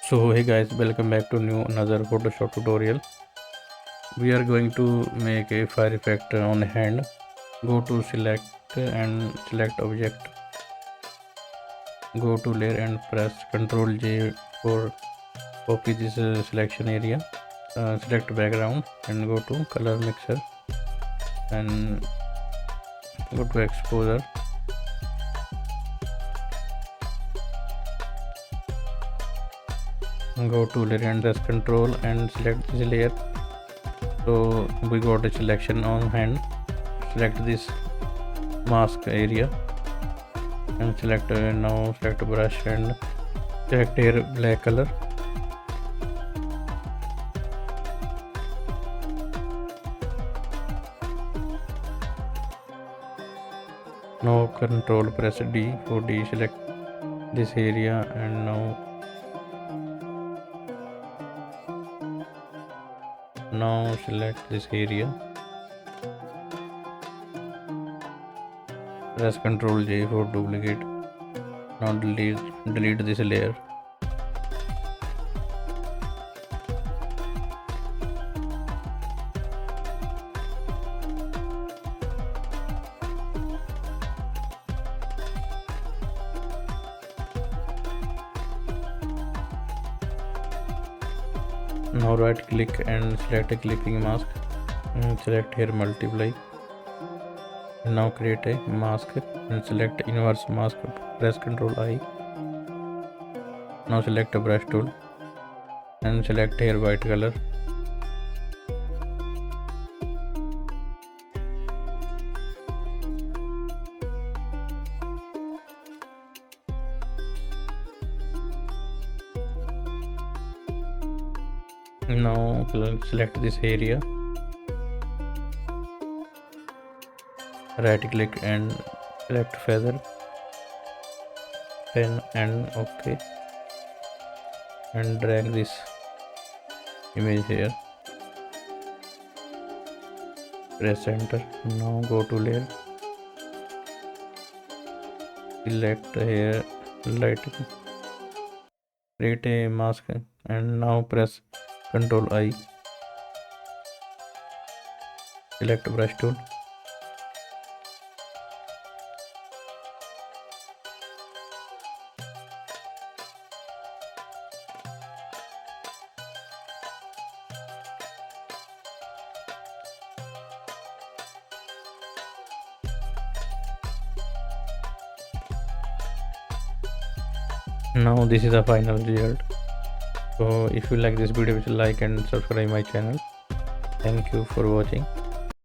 So hey guys, welcome back to another Photoshop tutorial. We are going to make a fire effect on hand. Go to select and select object. Go to layer and press Ctrl J for copy this selection area. Select background and go to color mixer and go to exposure. Go to layer and press Ctrl and select this layer. So we got a selection on hand. Select this mask area and select now select brush and select here black color. Now control press D for deselect this area and now select this area. Press Ctrl J for duplicate. Now delete this layer. Now right click and select a clipping mask and select here multiply. Now create a mask and select inverse mask. Press Ctrl I. Now select a brush tool and select here white color. Now select this area, right click and select feather, pen and OK, and drag this image here. Press enter. Now go to layer, select here lighting, create a mask and now press Ctrl I. Select brush tool. Now this is the final result. So if you like this video, like and subscribe my channel. Thank you for watching.